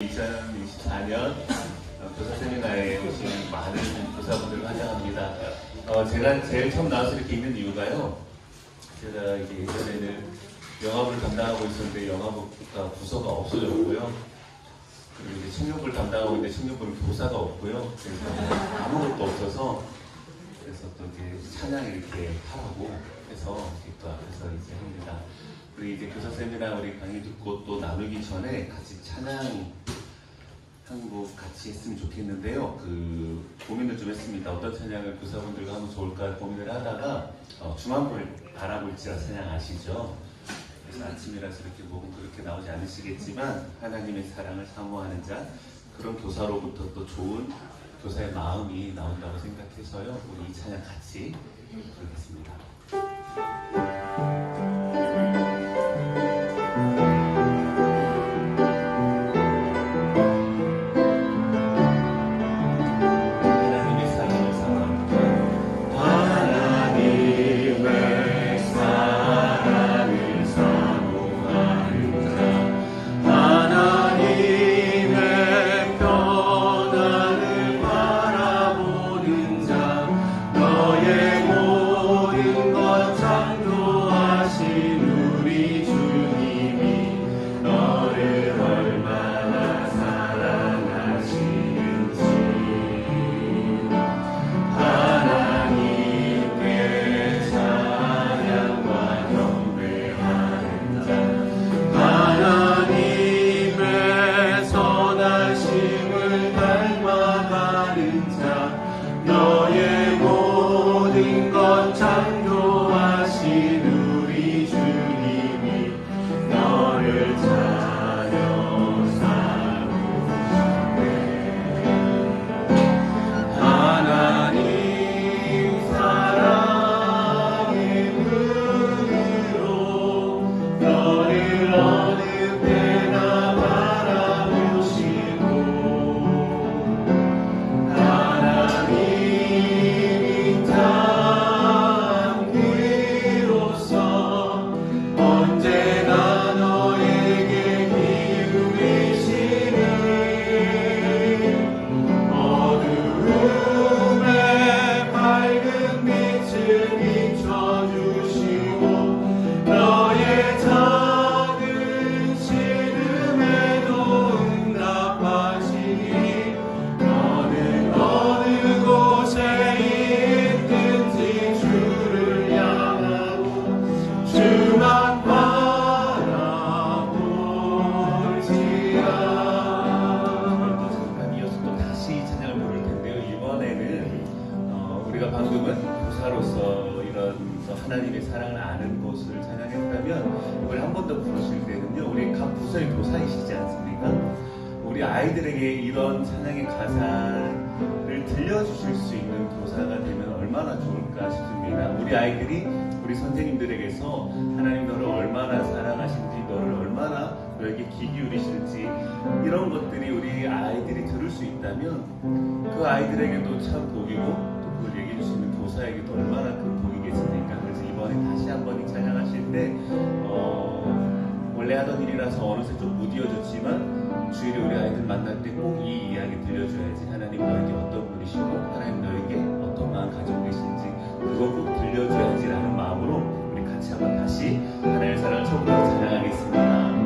2024년 교사 세미나에 오신 많은 교사분들을 환영합니다. 제가 제일 처음 나와서 이렇게 있는 이유가요. 제가 이게 예전에는 영화부를 담당하고 있었는데 영화부가 부서가 없어졌고요. 그리고 이제 청년부를 담당하고 있는데 청년부는 교사가 없고요. 그래서 아무것도 없어서 그래서 또 이렇게 찬양 이렇게 하라고 해서 또 앞에서 이제 합니다. 우리 이제 교사 세미나 우리 강의 듣고 또 나누기 전에 같이 찬양 한 곡 같이 했으면 좋겠는데요. 고민을 좀 했습니다. 어떤 찬양을 교사분들과 하면 좋을까 고민을 하다가 중앙부를 바라볼지라 찬양 아시죠? 그래서 아침이라서 이렇게 목은 그렇게 나오지 않으시겠지만 하나님의 사랑을 사모하는 자, 그런 교사로부터 또 좋은 교사의 마음이 나온다고 생각해서요. 우리 이 찬양 같이 부르겠습니다. 하나님의 사랑을 아는 것을 찬양했다면 이걸 한 번 더 부르실 때는요, 우리 각 부서의 교사이시지 않습니까? 우리 아이들에게 이런 찬양의 가사를 들려주실 수 있는 교사가 되면 얼마나 좋을까 싶습니다. 우리 아이들이 우리 선생님들에게서 하나님 너를 얼마나 사랑하신지, 너를 얼마나 너에게 귀 기울이실지, 이런 것들이 우리 아이들이 들을 수 있다면 그 아이들에게도 참 복이고, 또 그걸 얘기해 주시는 교사에게도 얼마나 큰 복이겠습니까? 그래서 이번에 다시 한번 이 찬양하실 때 원래 하던 일이라서 어느새 좀 무디어졌지만 주일에 우리 아이들 만날 때 꼭 이 이야기 들려줘야지. 하나님 너에게 어떤 분이시고 하나님 너에게 어떤 마음 가지고 계신지 그거 꼭 들려줘야지 라는 마음으로 우리 같이 한번 다시 하나님의 사랑을 처음으로 찬양하겠습니다.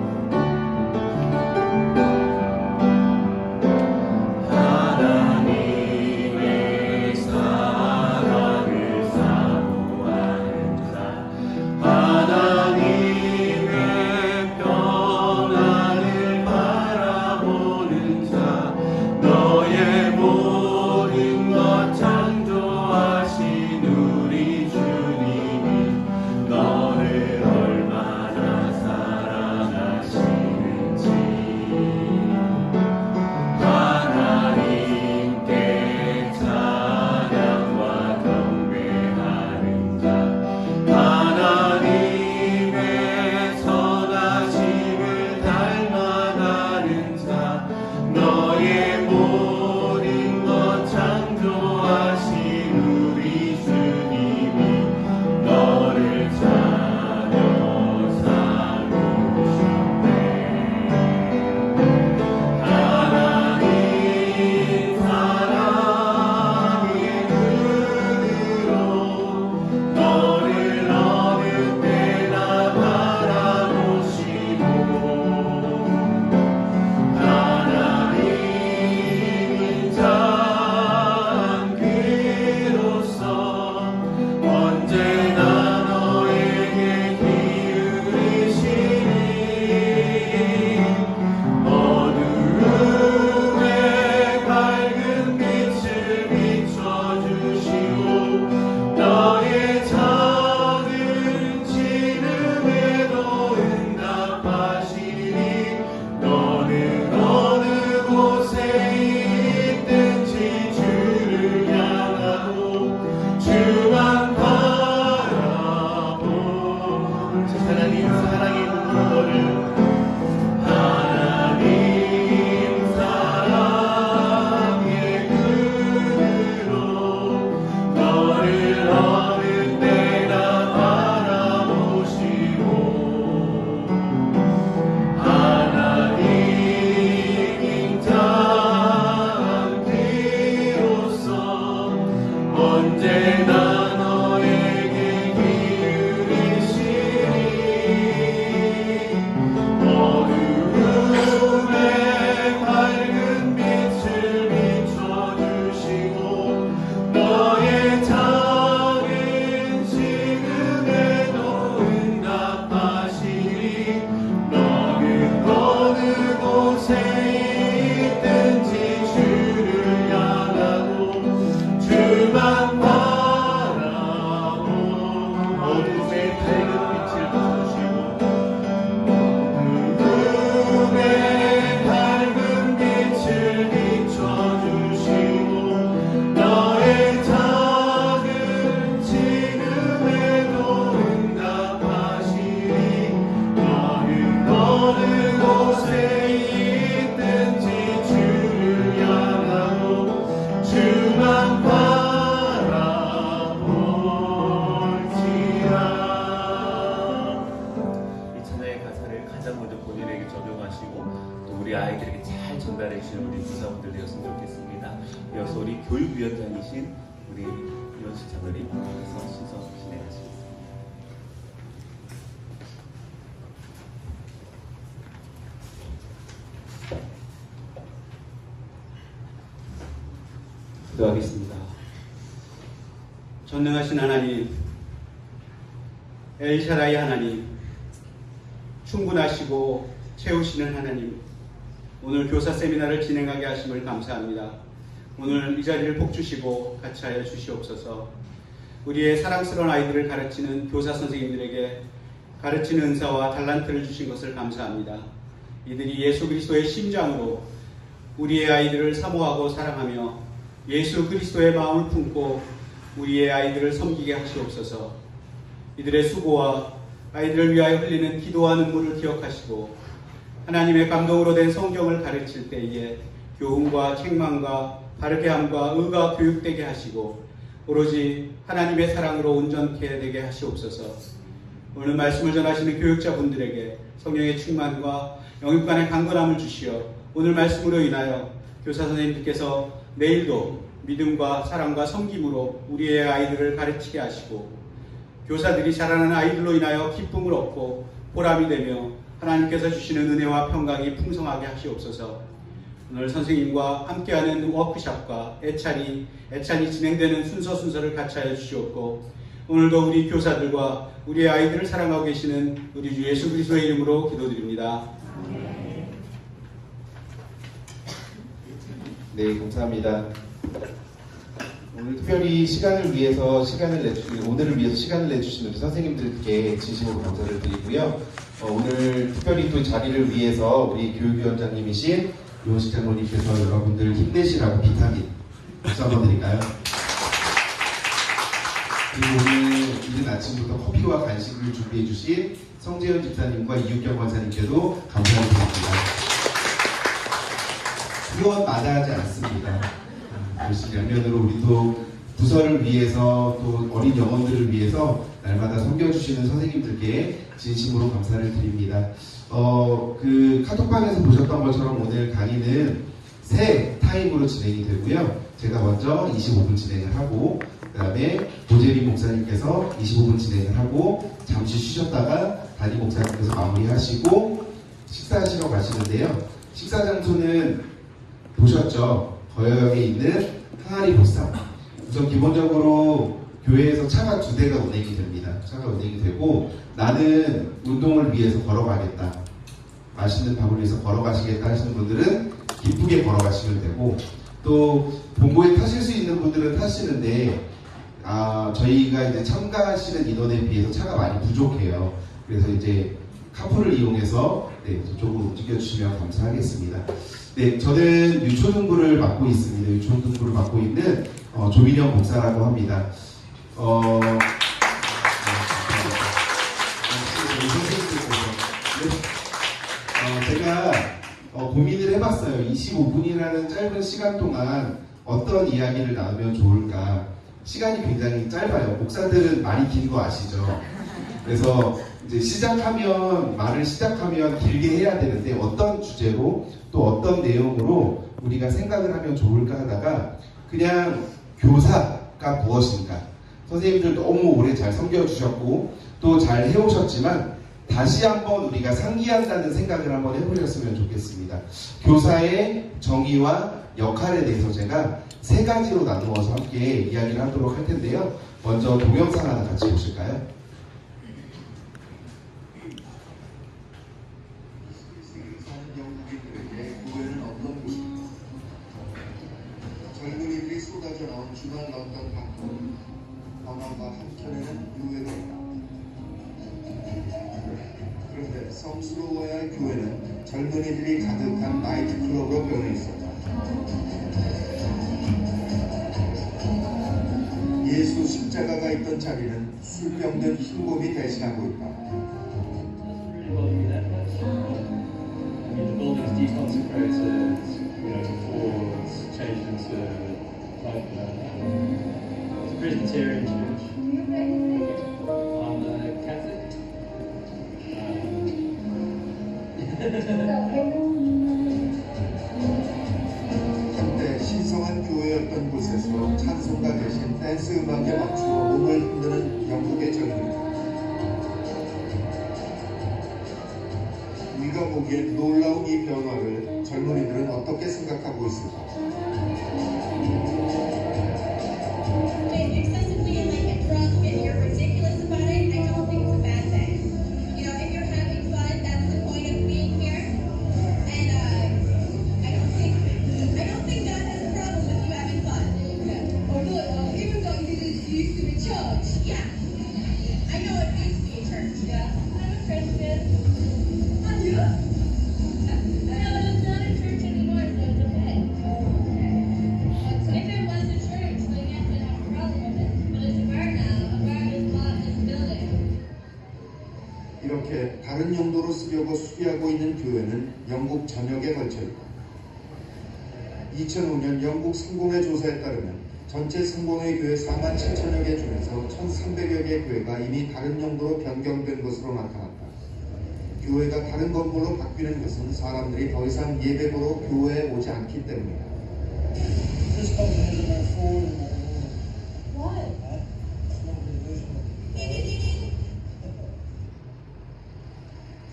우리 주님이 너를 얼마나 잘 전달해 주시는 우리 교사분들 되었으면 좋겠습니다. 이어서 우리 교육위원장이신 우리 이원식 장로님께서 순서 진행하시겠습니다. 기도하겠습니다. 전능하신 하나님, 엘샤라이 하나님, 충분하시고 채우시는 하나님, 오늘 교사 세미나를 진행하게 하심을 감사합니다. 오늘 이 자리를 복주시고 같이하여 주시옵소서. 우리의 사랑스러운 아이들을 가르치는 교사 선생님들에게 가르치는 은사와 달란트를 주신 것을 감사합니다. 이들이 예수 그리스도의 심장으로 우리의 아이들을 사모하고 사랑하며 예수 그리스도의 마음을 품고 우리의 아이들을 섬기게 하시옵소서. 이들의 수고와 아이들을 위하여 흘리는 기도와 눈물을 기억하시고 하나님의 감동으로 된 성경을 가르칠 때에 교훈과 책망과 바르게함과 의가 교육되게 하시고 오로지 하나님의 사랑으로 온전케 되게 하시옵소서. 오늘 말씀을 전하시는 교육자분들에게 성령의 충만과 영육간의 강건함을 주시어 오늘 말씀으로 인하여 교사 선생님들께서 내일도 믿음과 사랑과 섬김으로 우리의 아이들을 가르치게 하시고 교사들이 자라나는 아이들로 인하여 기쁨을 얻고 보람이 되며 하나님께서 주시는 은혜와 평강이 풍성하게 하시옵소서. 오늘 선생님과 함께하는 워크숍과 애찬이 진행되는 순서를 같이 하여 주시옵고 오늘도 우리 교사들과 우리의 아이들을 사랑하고 계시는 우리 주 예수 그리스도의 이름으로 기도드립니다. 네, 감사합니다. 오늘 특별히 오늘을 위해서 시간을 내주신 우리 선생님들께 진심으로 감사를 드리고요. 오늘 특별히 또 자리를 위해서 우리 교육위원장님이신 이원식 장로님께서 여러분들 힘내시라고 비타민 박수 한번 드릴까요? 그리고 오늘 이른 아침부터 커피와 간식을 준비해 주신 성재현 집사님과 이육경 권사님께도 감사를 드립니다. 이건 마다하지 않습니다. 열심히 양면으로 우리도 부서를 위해서 또 어린 영혼들을 위해서 날마다 섬겨주시는 선생님들께 진심으로 감사를 드립니다. 그 카톡방에서 보셨던 것처럼 오늘 강의는 새 타임으로 진행이 되고요. 제가 먼저 25분 진행을 하고 그 다음에 보재민 목사님께서 25분 진행을 하고 잠시 쉬셨다가 담임 목사님께서 마무리하시고 식사하시러 가시는데요. 식사 장소는 보셨죠? 거여역에 있는 항아리 보쌈. 우선 기본적으로 교회에서 차가 2대가 운행이 됩니다. 차가 운행이 되고 나는 운동을 위해서 걸어가겠다. 맛있는 밥을 위해서 걸어가시겠다 하시는 분들은 기쁘게 걸어가시면 되고 또 본고에 타실 수 있는 분들은 타시는데 저희가 이제 참가하시는 인원에 비해서 차가 많이 부족해요. 그래서 이제 카풀을 이용해서 저쪽으로 움직여주시면 감사하겠습니다. 네, 저는 유초등부를 맡고 있습니다. 유초등부를 맡고 있는 조민영 목사라고 합니다. 제가 고민을 해봤어요. 25분이라는 짧은 시간 동안 어떤 이야기를 나누면 좋을까. 시간이 굉장히 짧아요. 목사들은 말이 긴 거 아시죠? 그래서 이제 말을 시작하면 길게 해야 되는데 어떤 주제로 또 어떤 내용으로 우리가 생각을 하면 좋을까 하다가 그냥 교사가 무엇인가. 선생님들 너무 오래 잘 섬겨주셨고 또 잘 해오셨지만 다시 한번 우리가 상기한다는 생각을 한번 해보셨으면 좋겠습니다. 교사의 정의와 역할에 대해서 제가 3가지로 나누어서 함께 이야기를 하도록 할 텐데요. 먼저 동영상 하나 같이 보실까요? 젊은이들이 쏟아져 나온 주말 어떤 방송, 방황과 한켠에는 유해가 있다. 그런데 성스러워야 할 교회는 젊은이들이 가득한 나이트클럽으로 변해 있었다. 예수 십자가가 있던 자리는 술병든 흰곰이 대신하고 있다. Presbyterian Church. I'm a Catholic. 댄스 음악에 맞추어 몸을 흔드는 영국의 젊은이들. 우리가 보기엔 놀라운 이 변화를 젊은이들은 어떻게 생각하고 있을까? Being excessively like a drug and you're ridiculous about it, I don't think it's a bad thing. You know, if you're having fun, that's the point of being here. And I don't think God has a problem with you having fun. Yeah. Or look, even though you used to be church. Yeah. I know it used to be a church. Yeah. I'm a Christian. Are you? No, but it's not a church anymore, so it's okay. If it was a church, then yes, I'd have a problem with it. But it's a bar now. A bar is not this building. 이렇게 다른 용도로 쓰려고 수비하고 있는 교회는 영국 전역에 걸쳐 있다. 2005년 영국 성공회 조사에 따르면 전체 성공회 교회 4만 7천여 개 중에서 1,300여 개 교회가 이미 다른 용도로 변경된 것으로 나타났다. 교회가 다른 건물로 바뀌는 것은 사람들이 더 이상 예배보러 교회에 오지 않기 때문이다. This company has about 4 in the morning. Why? It's not unusual.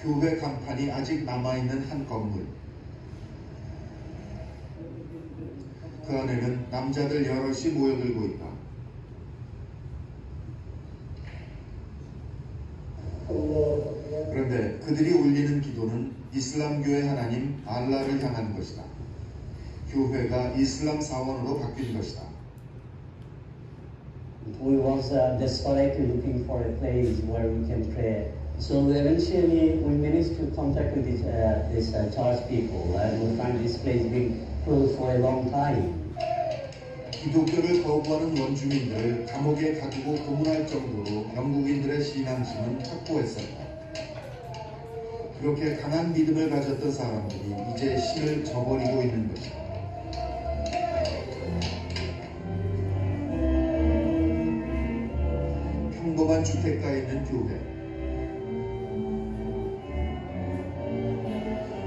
교회 간판이 아직 남아있는 한 건물. 그 안에는 남자들 여럿이 모여들고 있다. 그런데 그들이 올리는 기도는 이슬람교의 하나님 알라를 향한 것이다. 교회가 이슬람 사원으로 바뀐 것이다. We was desperately looking for a place where we can pray. So eventually we managed to contact with this church people, and we find this place being closed for a long time. 기독교를 거부하는 원주민들을 감옥에 가두고 고문할 정도로 영국인들의 신앙심은 확고했었다. 그렇게 강한 믿음을 가졌던 사람들이 이제 신을 저버리고 있는 것이다. 평범한 주택가에 있는 교회.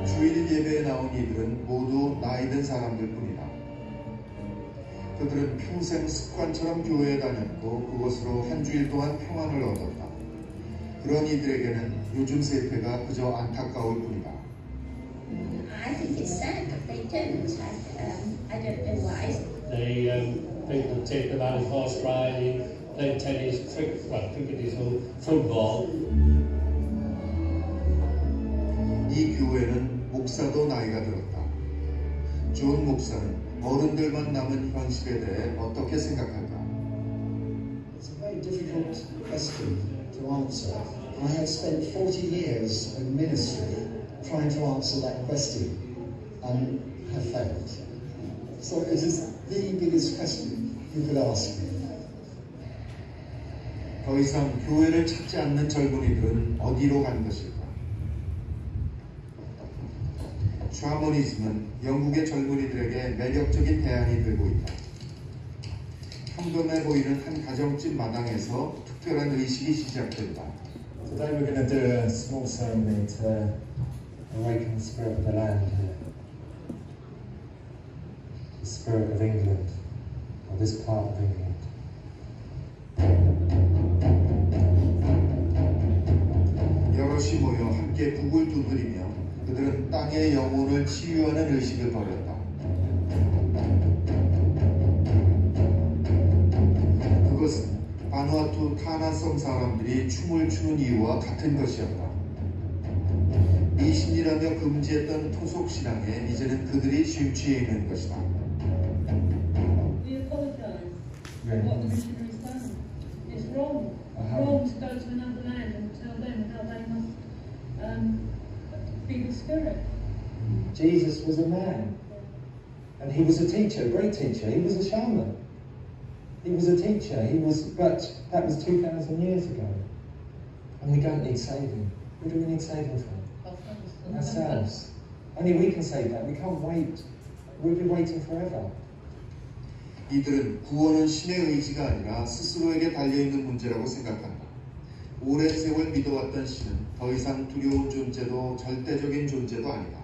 주일 예배에 나온 이들은 모두 나이 든 사람들 뿐이다. 그들은 평생 습관처럼 교회에 다녔고 그것으로 한 주일 동안 평안을 얻었다. 그런 이들에게는 요즘 세태가 그저 안타까울 뿐이다. I think it's sad that they don't. I don't know why. People take them out horse riding, play tennis, cricket is all, football. 이 교회는 목사도 나이가 들었다. 존 목사는 어른들만 남은 현실에 대해 어떻게 생각할까? It's a very difficult question to answer. I have spent 40 years in ministry trying to answer that question and have failed. So it is the biggest question you could ask me. 더 이상 교회를 찾지 않는 젊은이들은 어디로 간 것일까? 샤머니즘은 영국의 젊은이들에게 매력적인 대안이 되고 있다. 평범해 보이는 한 가정집 마당에서 특별한 의식이 시작된다. Today we're going to do a small ceremony to awaken the spirit of the land here. The spirit of England, or this part of England. 여럿이 모여 함께 북을 두드리며 그들은 땅의 영혼을 치유하는 의식을 벌였다. 그것은 바누아투 타나섬 사람들이 춤을 추는 이유와 같은 것이었다. 미신이라며 금지했던 토속 신앙에 이제는 그들이 심취해 있는 것이다. We apologise for Yeah. what the missionaries done. It's wrong. Wrong to go to another land and tell them how they must be the spirit. Jesus was a man, and he was a teacher, a great teacher. He was a shaman. He was a teacher. But that was 2,000 years ago, and we don't need saving. Who do we need saving from? Ourselves. Only we can save that. We can't wait. We'll be waiting forever. 이들은 구원은 신의 의지가 아니라 스스로에게 달려있는 문제라고 생각한다. 오랜 세월 믿어왔던 신은 더 이상 두려운 존재도 절대적인 존재도 아니다.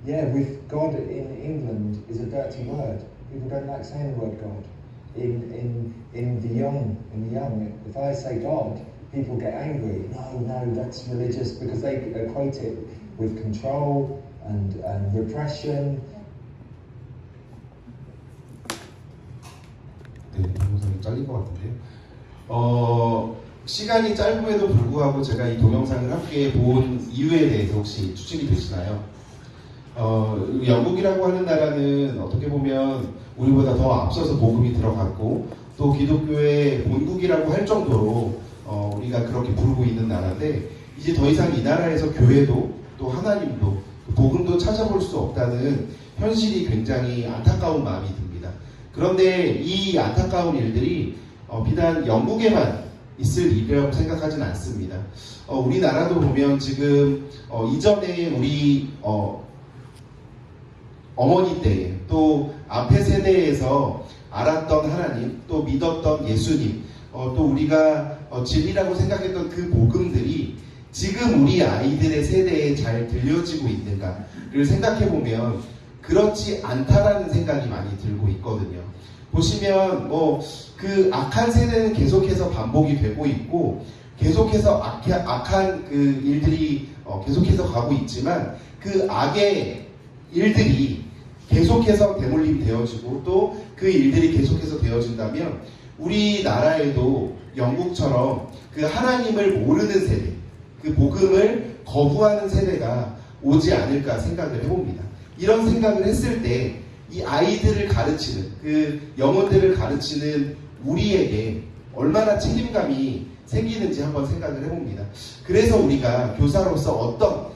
Yeah, with God in England is a dirty word. People don't like saying the word God. in the young. If I say God, people get angry. No, that's religious, because they equate it with control and repression. 네, 동영상이 잘린 것 같은데요. 시간이 짧음에도 불구하고 제가 이 동영상을 함께 본 이유에 대해서 혹시 추측이 되시나요? 영국이라고 하는 나라는 어떻게 보면 우리보다 더 앞서서 복음이 들어갔고 또 기독교의 본국이라고 할 정도로 우리가 그렇게 부르고 있는 나라인데 이제 더 이상 이 나라에서 교회도 또 하나님도 복음도 찾아볼 수 없다는 현실이 굉장히 안타까운 마음이 듭니다. 그런데 이 안타까운 일들이 비단 영국에만 있을 일이라고 생각하진 않습니다. 우리나라도 보면 지금 이전에 우리 어머니 때에 또 앞에 세대에서 알았던 하나님, 또 믿었던 예수님, 또 우리가 진리라고 생각했던 그 복음들이 지금 우리 아이들의 세대에 잘 들려지고 있는가를 생각해보면 그렇지 않다라는 생각이 많이 들고 있거든요. 보시면 그 악한 세대는 계속해서 반복이 되고 있고 계속해서 악한 그 일들이 계속해서 가고 있지만 그 악의 일들이 계속해서 대물림 되어지고 또 그 일들이 계속해서 되어진다면 우리나라에도 영국처럼 그 하나님을 모르는 세대, 그 복음을 거부하는 세대가 오지 않을까 생각을 해봅니다. 이런 생각을 했을 때 이 아이들을 가르치는, 그 영혼들을 가르치는 우리에게 얼마나 책임감이 생기는지 한번 생각을 해봅니다. 그래서 우리가 교사로서 어떤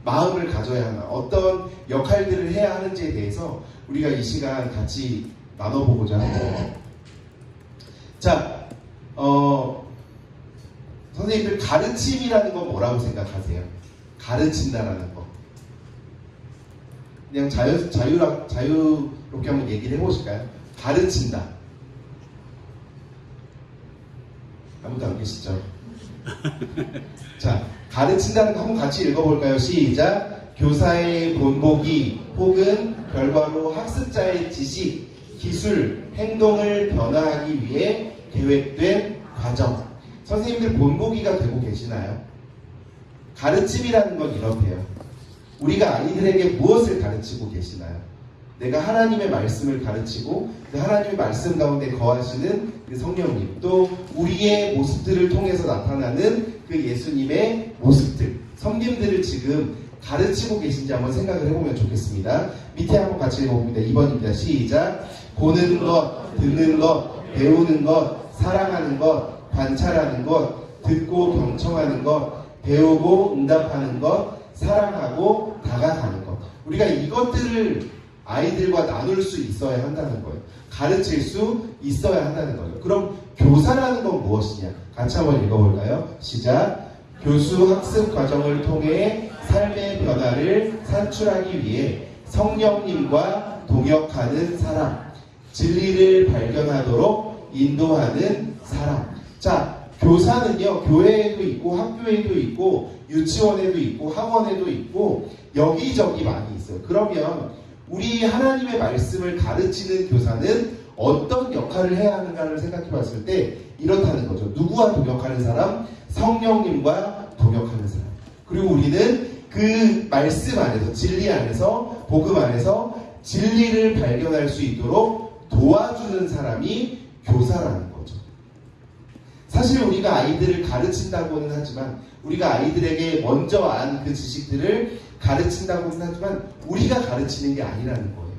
마음을 가져야 하나, 어떤 역할들을 해야 하는지에 대해서 우리가 이 시간 같이 나눠보고자 합니다. 자, 선생님들 가르침이라는 건 뭐라고 생각하세요? 가르친다라는 거. 그냥 자유롭게 한번 얘기를 해보실까요? 가르친다. 아무도 안 계시죠? 자, 가르친다는 거 한번 같이 읽어볼까요? 시작! 교사의 본보기 혹은 결과로 학습자의 지식, 기술, 행동을 변화하기 위해 계획된 과정. 선생님들 본보기가 되고 계시나요? 가르침이라는 건 이렇대요. 우리가 아이들에게 무엇을 가르치고 계시나요? 내가 하나님의 말씀을 가르치고 그 하나님의 말씀 가운데 거하시는 그 성령님, 또 우리의 모습들을 통해서 나타나는 그 예수님의 모습들, 성님들을 지금 가르치고 계신지 한번 생각을 해보면 좋겠습니다. 밑에 한번 같이 읽어봅니다. 2번입니다. 시작! 보는 것, 듣는 것, 배우는 것, 사랑하는 것, 관찰하는 것, 듣고 경청하는 것, 배우고 응답하는 것, 사랑하고 다가가는 것. 우리가 이것들을 아이들과 나눌 수 있어야 한다는 거예요. 가르칠 수 있어야 한다는 거예요. 그럼 교사라는 건 무엇이냐? 같이 한번 읽어볼까요? 시작! 교수 학습 과정을 통해 삶의 변화를 산출하기 위해 성령님과 동역하는 사람, 진리를 발견하도록 인도하는 사람. 자, 교사는요, 교회에도 있고 학교에도 있고 유치원에도 있고 학원에도 있고 여기저기 많이 있어요. 그러면 우리 하나님의 말씀을 가르치는 교사는 어떤 역할을 해야 하는가를 생각해 봤을 때 이렇다는 거죠. 누구와 동역하는 사람? 성령님과 동역하는 사람. 그리고 우리는 그 말씀 안에서, 진리 안에서, 복음 안에서 진리를 발견할 수 있도록 도와주는 사람이 교사라는 거죠. 사실 우리가 아이들을 가르친다고는 하지만, 우리가 아이들에게 먼저 안 그 지식들을 가르친다고는 하지만 우리가 가르치는 게 아니라는 거예요.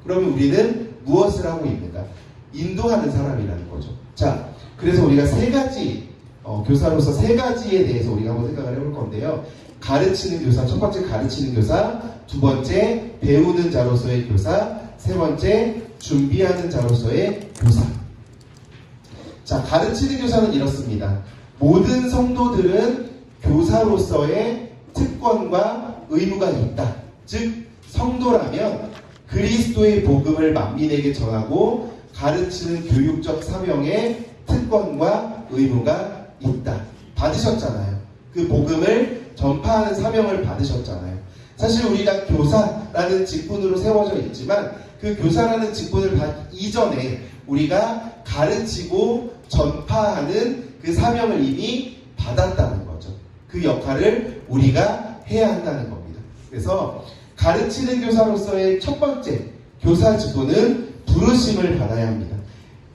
그러면 우리는 무엇을 하고 있는가? 인도하는 사람이라는 거죠. 자, 그래서 우리가 세 가지, 교사로서 세 가지에 대해서 우리가 한번 생각을 해볼 건데요. 가르치는 교사, 첫 번째 가르치는 교사, 두 번째 배우는 자로서의 교사, 세 번째 준비하는 자로서의 교사. 자, 가르치는 교사는 이렇습니다. 모든 성도들은 교사로서의 특권과 의무가 있다. 즉, 성도라면 그리스도의 복음을 만민에게 전하고 가르치는 교육적 사명의 특권과 의무가 있다. 받으셨잖아요. 그 복음을 전파하는 사명을 받으셨잖아요. 사실 우리가 교사라는 직분으로 세워져 있지만 그 교사라는 직분을 받기 이전에 우리가 가르치고 전파하는 그 사명을 이미 받았다는 거죠. 그 역할을 우리가 해야 한다는 겁니다. 그래서 가르치는 교사로서의 첫 번째 교사 직분은 부르심을 받아야 합니다.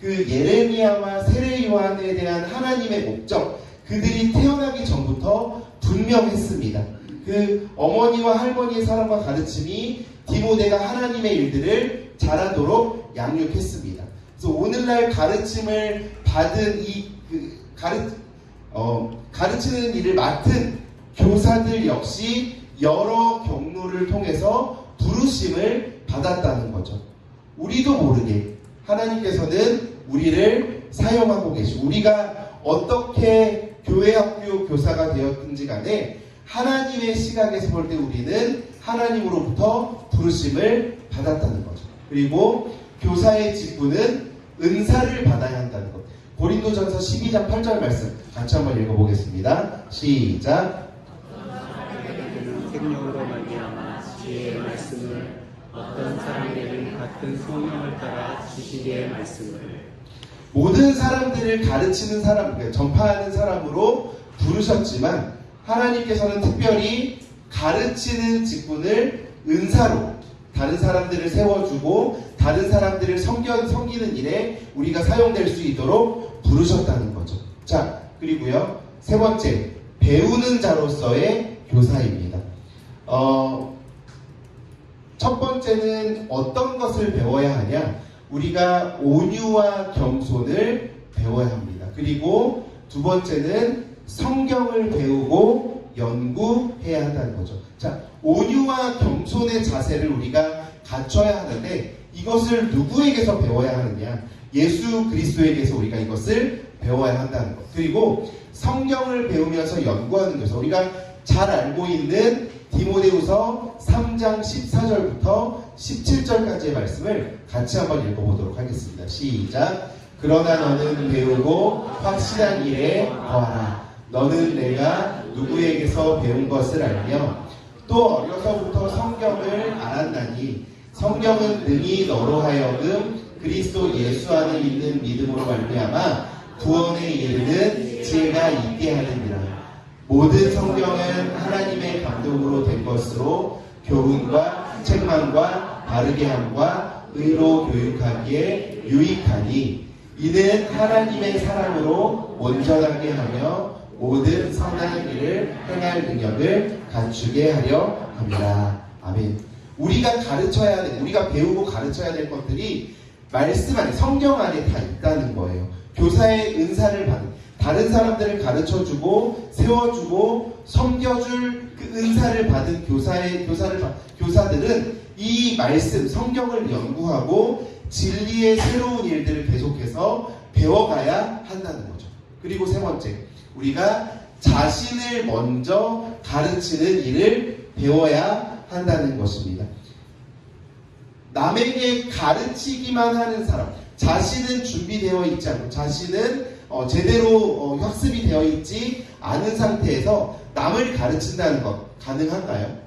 그 예레미야와 세례 요한에 대한 하나님의 목적, 그들이 태어나기 전부터 분명했습니다. 그 어머니와 할머니의 사랑과 가르침이 디모데가 하나님의 일들을 잘하도록 양육했습니다. 그래서 오늘날 가르침을 받은 가르치는 일을 맡은 교사들 역시 여러 경로를 통해서 부르심을 받았다는 거죠. 우리도 모르게 하나님께서는 우리를 사용하고 계시고, 우리가 어떻게 교회 학교 교사가 되었든지 간에 하나님의 시각에서 볼 때 우리는 하나님으로부터 부르심을 받았다는 거죠. 그리고 교사의 직분은 은사를 받아야 한다는 것. 고린도전서 12장 8절 말씀 같이 한번 읽어보겠습니다. 시작. 생명으로 말미암아 지혜의 말씀을, 어떤 사람에게는 같은 성령을 따라 지식의 말씀을. 모든 사람들을 가르치는 사람, 전파하는 사람으로 부르셨지만 하나님께서는 특별히 가르치는 직분을 은사로 다른 사람들을 세워주고 다른 사람들을 섬기는 일에 우리가 사용될 수 있도록 부르셨다는 거죠. 자, 그리고요, 세 번째, 배우는 자로서의 교사입니다. 첫 번째는 어떤 것을 배워야 하냐? 우리가 온유와 겸손을 배워야 합니다. 그리고 두 번째는 성경을 배우고 연구해야 한다는 거죠. 자, 온유와 겸손의 자세를 우리가 갖춰야 하는데 이것을 누구에게서 배워야 하느냐? 예수 그리스도에게서 우리가 이것을 배워야 한다는 것. 그리고 성경을 배우면서 연구하는 것을 우리가 잘 알고 있는 디모데후서 3장 14절부터 17절까지의 말씀을 같이 한번 읽어보도록 하겠습니다. 시작. 그러나 너는 배우고 확실한 일에 거하라. 너는 내가 누구에게서 배운 것을 알며 또 어려서부터 성경을 알았나니 성경은 능히 너로 하여금 그리스도 예수 안에 있는 믿음으로 말미암아 구원에 이르는 지혜가 있게 하느니라. 모든 성경은 하나님의 감동으로 된 것으로 교훈과 책망과 바르게 함과 의로 교육하기에 유익하니 이는 하나님의 사랑으로 온전하게 하며 모든 선한 일을 행할 능력을 갖추게 하려 합니다. 아멘. 우리가 가르쳐야 될, 우리가 배우고 가르쳐야 될 것들이 말씀 안에, 성경 안에 다 있다는 거예요. 교사의 은사를 받은, 다른 사람들을 가르쳐주고 세워주고 섬겨줄 그 은사를 받은 교사들은 이 말씀, 성경을 연구하고 진리의 새로운 일들을 계속해서 배워가야 한다는 거죠. 그리고 세 번째, 우리가 자신을 먼저 가르치는 일을 배워야 한다는 것입니다. 남에게 가르치기만 하는 사람, 자신은 준비되어 있지 않고 자신은 제대로 학습이 되어 있지 않은 상태에서 남을 가르친다는 것 가능한가요?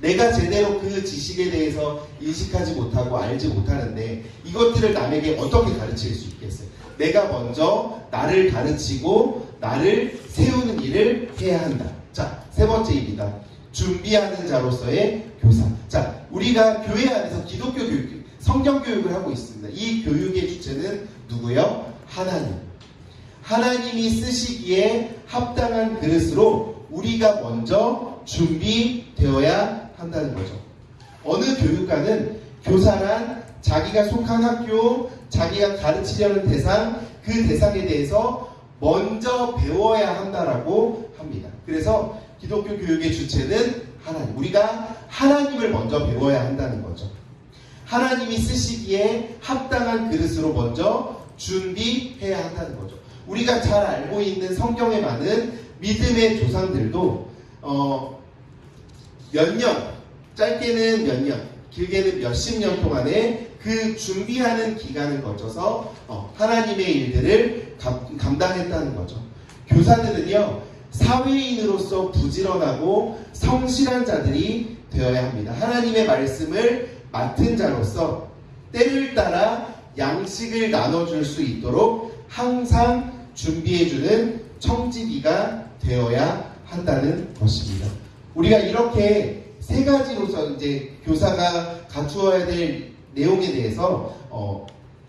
내가 제대로 그 지식에 대해서 인식하지 못하고 알지 못하는데 이것들을 남에게 어떻게 가르칠 수 있겠어요? 내가 먼저 나를 가르치고 나를 세우는 일을 해야 한다. 자, 세 번째입니다. 준비하는 자로서의 교사. 자, 우리가 교회 안에서 기독교 교육, 성경 교육을 하고 있습니다. 이 교육의 주체는 누구요? 하나님. 하나님이 쓰시기에 합당한 그릇으로 우리가 먼저 준비되어야 한다는 거죠. 어느 교육가는 교사란 자기가 속한 학교, 자기가 가르치려는 대상, 그 대상에 대해서 먼저 배워야 한다라고 합니다. 그래서 기독교 교육의 주체는 하나님. 우리가 하나님을 먼저 배워야 한다는 거죠. 하나님이 쓰시기에 합당한 그릇으로 먼저 준비해야 한다는 거죠. 우리가 잘 알고 있는 성경에 많은 믿음의 조상들도 몇 년, 짧게는 몇 년, 길게는 몇십 년 동안에 그 준비하는 기간을 거쳐서 하나님의 일들을 감당했다는 거죠. 교사들은요, 사회인으로서 부지런하고 성실한 자들이 되어야 합니다. 하나님의 말씀을 맡은 자로서 때를 따라 양식을 나눠줄 수 있도록 항상 준비해주는 청지기가 되어야 한다는 것입니다. 우리가 이렇게 세 가지로서 이제 교사가 갖추어야 될 내용에 대해서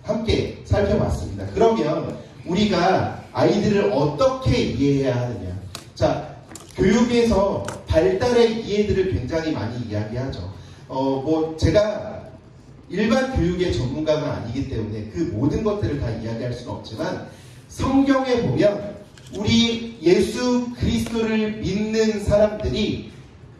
함께 살펴봤습니다. 그러면 우리가 아이들을 어떻게 이해해야 하느냐? 자, 교육에서 발달의 이해들을 굉장히 많이 이야기하죠. 제가 일반 교육의 전문가가 아니기 때문에 그 모든 것들을 다 이야기할 수는 없지만 성경에 보면 우리 예수 그리스도를 믿는 사람들이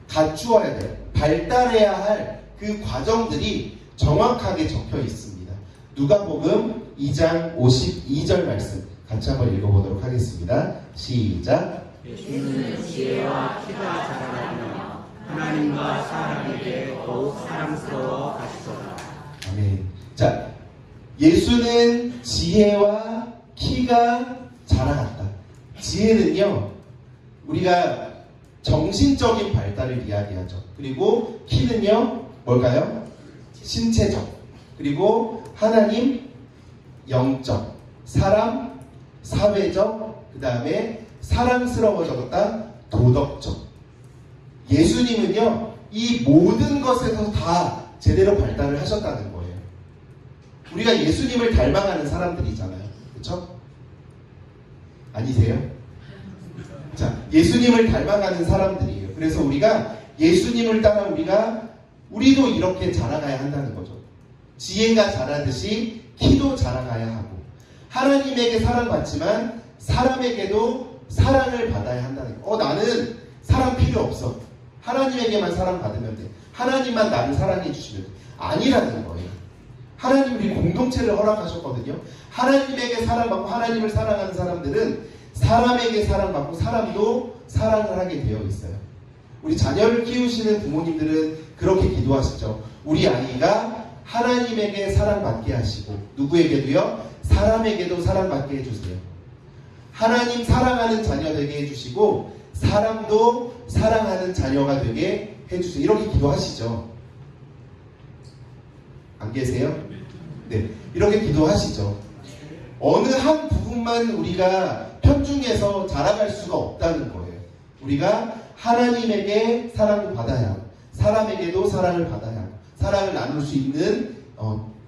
갖추어야 될, 발달해야 할 그 과정들이 정확하게 적혀 있습니다. 누가복음 2장 52절 말씀 같이 한번 읽어보도록 하겠습니다. 시작. 예수는 지혜와 키가 자라나며 하나님과 사람에게 더욱 사랑스러워 가시더라. 아멘. 자, 예수는 지혜와 키가 자라났다. 지혜는요, 우리가 정신적인 발달을 이야기하죠. 그리고 키는요, 뭘까요? 신체적. 그리고 하나님, 영적. 사람, 사회적. 그 다음에 사랑스러워졌다, 도덕적. 예수님은요, 이 모든 것에서 다 제대로 발달을 하셨다는 거예요. 우리가 예수님을 닮아가는 사람들이잖아요. 그렇죠? 아니세요? 자, 예수님을 닮아가는 사람들이에요. 그래서 우리가 예수님을 따라 우리도 이렇게 자라가야 한다는 거죠. 지혜가 자라듯이 키도 자라가야 하고, 하나님에게 사랑받지만 사람에게도 사랑을 받아야 한다는 거예요. 나는 사랑 필요 없어. 하나님에게만 사랑받으면 돼. 하나님만 나를 사랑해 주시면 돼. 아니라는 거예요. 하나님 우리 공동체를 허락하셨거든요. 하나님에게 사랑받고 하나님을 사랑하는 사람들은 사람에게 사랑받고 사람도 사랑을 하게 되어 있어요. 우리 자녀를 키우시는 부모님들은 그렇게 기도하시죠. 우리 아이가 하나님에게 사랑받게 하시고 누구에게도요? 사람에게도 사랑받게 해주세요. 하나님 사랑하는 자녀 되게 해주시고 사람도 사랑하는 자녀가 되게 해주세요. 이렇게 기도하시죠. 안 계세요? 네, 이렇게 기도하시죠. 어느 한 부분만 우리가 편중해서 자라갈 수가 없다는 거예요. 우리가 하나님에게 사랑을 받아야 하고 사람에게도 사랑을 받아야 하고 사랑을 나눌 수 있는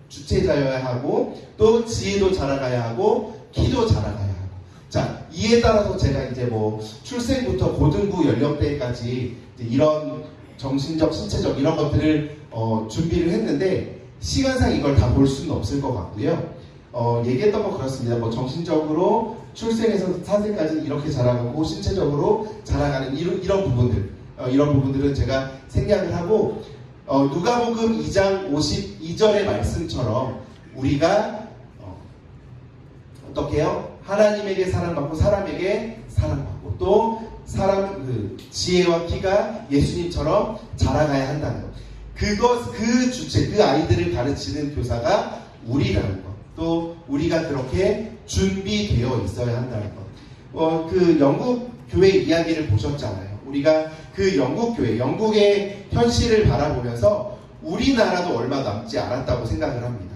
주체자여야 하고 또 지혜도 자라가야 하고 키도 자라가야 하고. 자, 이에 따라서 제가 이제 출생부터 고등부 연령대까지 이런 정신적, 신체적 이런 것들을 준비를 했는데 시간상 이걸 다 볼 수는 없을 것 같고요. 얘기했던 거 그렇습니다. 정신적으로 출생에서 사세까지 이렇게 자라가고 신체적으로 자라가는 이런 부분들, 이런 부분들은 제가 생략을 하고 누가복음 2장 52절의 말씀처럼 우리가 어떻게 해요? 하나님에게 사랑받고 사람에게 사랑받고 또 지혜와 키가 예수님처럼 자라가야 한다는 것. 그 주체, 그 아이들을 가르치는 교사가 우리라는 것. 또 우리가 그렇게 준비되어 있어야 한다는 것. 그 영국 교회 이야기를 보셨잖아요. 우리가 그 영국 교회, 영국의 현실을 바라보면서 우리나라도 얼마 남지 않았다고 생각을 합니다.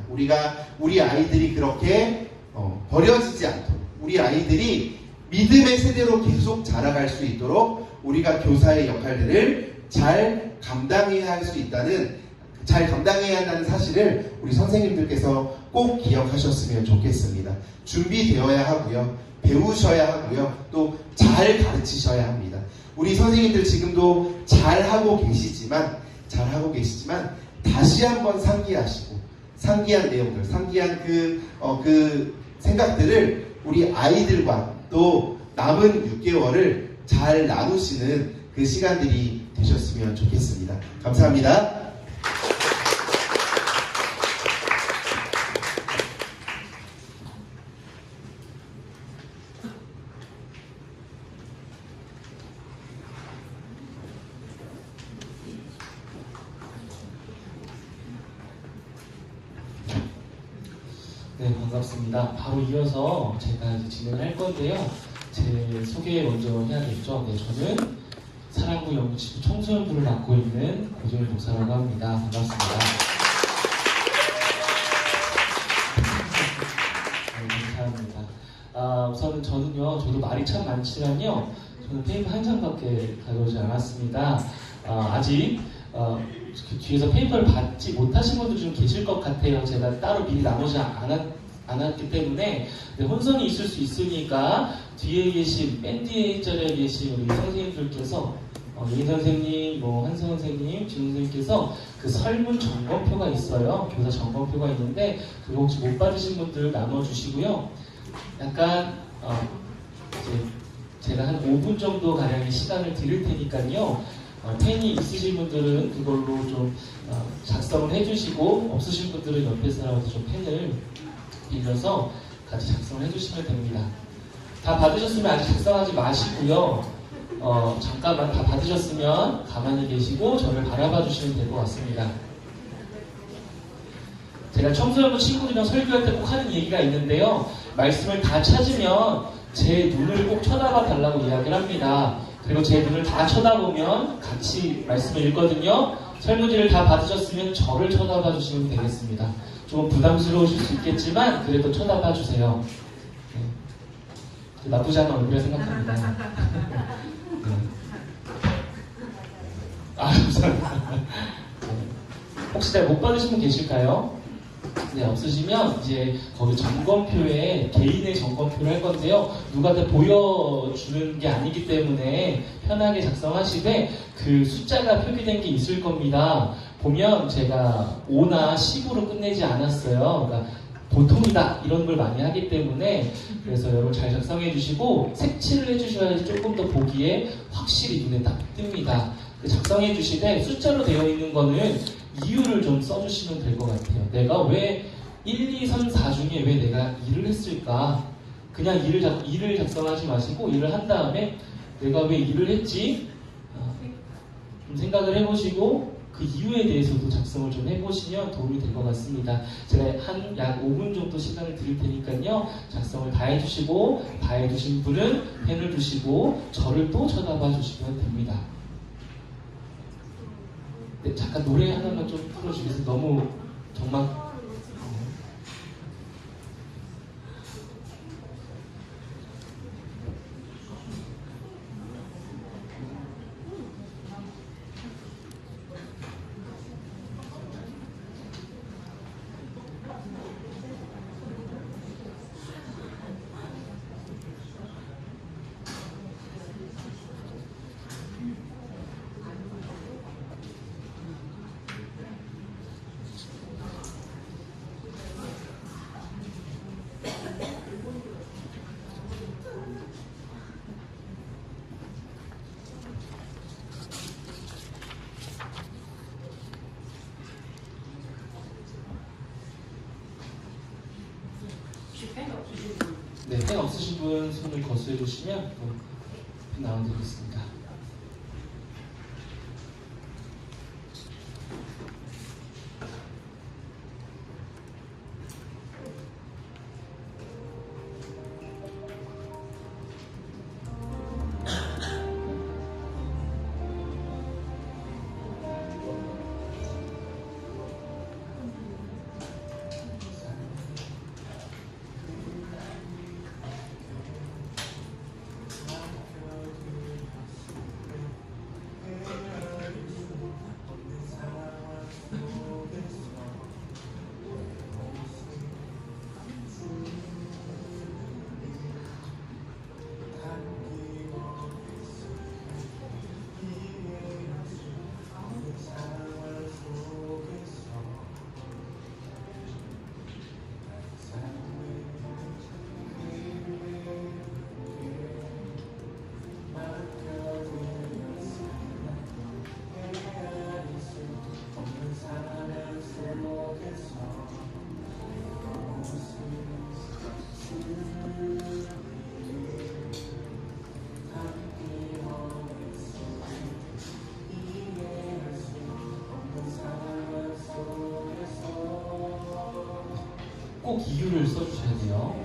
우리 아이들이 그렇게 버려지지 않도록 우리 아이들이 믿음의 세대로 계속 자라갈 수 있도록 우리가 교사의 역할들을 잘 감당해야 한다는 사실을 우리 선생님들께서 꼭 기억하셨으면 좋겠습니다. 준비되어야 하고요. 배우셔야 하고요. 또 잘 가르치셔야 합니다. 우리 선생님들 지금도 잘하고 계시지만 다시 한번 상기한 내용들, 상기한 그 생각들을 우리 아이들과 또 남은 6개월을 잘 나누시는 그 시간들이 되셨으면 좋겠습니다. 감사합니다. 네, 반갑습니다. 바로 이어서 제가 이제 진행할 건데요. 제 소개 먼저 해야겠죠. 네, 저는 사랑부 영지부 청소년부를 맡고 있는 고정일 목사라고 합니다. 반갑습니다. 네, 감사합니다. 우선은 저도 말이 참 많지만요. 저는 페이퍼 한 장밖에 가져오지 않았습니다. 아직 뒤에서 페이퍼를 받지 못하신 분들 좀 계실 것 같아요. 제가 따로 미리 나누지 않았기 때문에 혼선이 있을 수 있으니까 뒤에 계신 맨 뒤에 자리에 계신 우리 선생님들께서 이 선생님, 한승 선생님, 진 선생님께서 그 설문 점검표가 있어요. 교사 점검표가 있는데 그거 혹시 못 받으신 분들 나눠주시고요. 약간 이제 제가 한 5분 정도 가량의 시간을 드릴 테니까요. 펜이 있으신 분들은 그걸로 좀 작성을 해주시고 없으신 분들은 옆에 사람한테 좀 펜을 빌려서 같이 작성을 해주시면 됩니다. 다 받으셨으면 아직 작성하지 마시고요. 잠깐만 다 받으셨으면 가만히 계시고 저를 바라봐 주시면 될 것 같습니다. 제가 청소년부 친구들이랑 설교할 때 꼭 하는 얘기가 있는데요. 말씀을 다 찾으면 제 눈을 꼭 쳐다봐 달라고 이야기를 합니다. 그리고 제 눈을 다 쳐다보면 같이 말씀을 읽거든요. 설문지를 다 받으셨으면 저를 쳐다봐 주시면 되겠습니다. 조금 부담스러우실 수 있겠지만 그래도 쳐다봐 주세요. 네. 나쁘지 않은 얼굴이라 생각합니다. 네. 감사합니다. 혹시 잘 못 받으신 분 계실까요? 네, 없으시면 이제 거기 점검표에 개인의 점검표를 할 건데요. 누구한테 보여주는 게 아니기 때문에 편하게 작성하시되 그 숫자가 표기된 게 있을 겁니다. 보면 제가 5나 10으로 끝내지 않았어요. 그러니까 보통이다 이런 걸 많이 하기 때문에 그래서 여러분 잘 작성해 주시고 색칠을 해주셔야지 조금 더 보기에 확실히 눈에 딱 띕니다. 작성해 주시되 숫자로 되어 있는 거는 이유를 좀 써주시면 될 것 같아요. 내가 왜 1, 2, 3, 4 중에 왜 내가 일을 했을까? 그냥 일을 작성하지 마시고 일을 한 다음에 내가 왜 일을 했지? 좀 생각을 해보시고 그 이유에 대해서도 작성을 좀 해보시면 도움이 될 것 같습니다. 제가 한 약 5분 정도 시간을 드릴 테니까요. 작성을 다 해주시고 다 해주신 분은 펜을 두시고 저를 또 쳐다봐 주시면 됩니다. 네, 잠깐 노래 하나만 좀 풀어주겠어요? 너무 정말 네, 펜 없으신 분 손을 거스해 주시면 펜 나눠드리겠습니다. 꼭 이유를 써주셔야 돼요.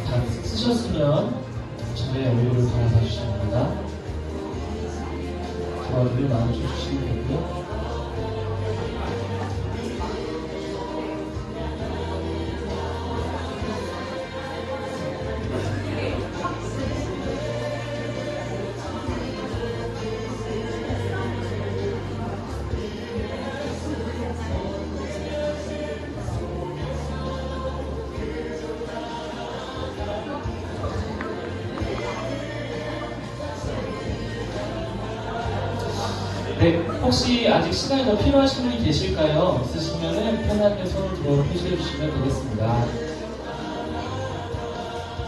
다 쓰셨으면 저의 얼굴을 바라봐 주시면 됩니다. 저 얼굴을 나눠주시면 되고요. 네, 혹시 아직 시간이 더 필요하신 분이 계실까요? 있으시면은 편하게 손을 들어 표시해 주시면 되겠습니다.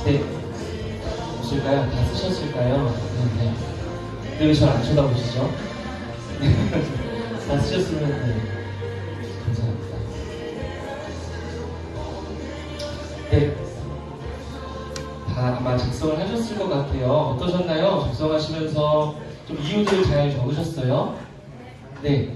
네, 없을까요? 다 쓰셨을까요? 네. 왜 저를 안 쳐다보시죠? 다 쓰셨으면 네. 감사합니다. 네, 다 아마 작성을 하셨을 것 같아요. 어떠셨나요? 작성하시면서 좀 이유들을 잘 적으셨어요? 네.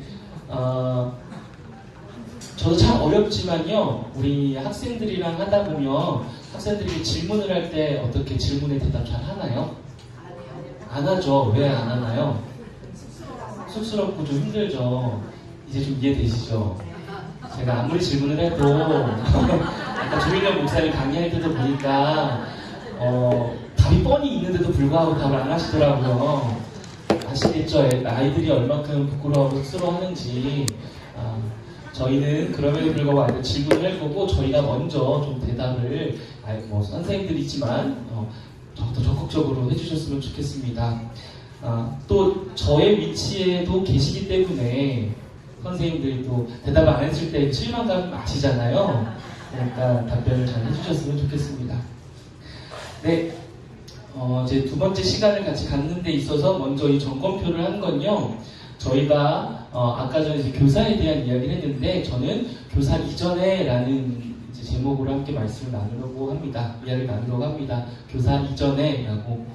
저도 참 어렵지만요. 우리 학생들이랑 하다 보면 학생들이 질문을 할 때 어떻게 질문에 대답 잘 하나요? 안 하죠. 왜 안 하나요? 쑥스럽고 좀 힘들죠. 이제 좀 이해되시죠? 제가 아무리 질문을 해도 아까 조일련 목사님 강의할 때도 보니까 답이 뻔히 있는데도 불구하고 답을 안 하시더라고요. 아시겠죠? 아이들이 얼마큼 부끄러워하고 쑥스러워하는지. 저희는 그럼에도 불구하고 아이들 질문을 할 거고 저희가 먼저 좀 대답을 뭐 선생님들이지만 더 적극적으로 해주셨으면 좋겠습니다. 또 저의 위치에도 계시기 때문에 선생님들이 또 대답을 안 했을 때 실망감 아시잖아요. 그러니까 답변을 잘 해주셨으면 좋겠습니다. 네. 이제 두 번째 시간을 같이 갖는 데 있어서 먼저 이 점검표를 한 건요. 저희가 아까 전에 이제 교사에 대한 이야기를 했는데 저는 교사 이전에 라는 이제 제목으로 함께 말씀을 나누려고 합니다. 이야기를 나누려고 합니다. 교사 이전에 라고.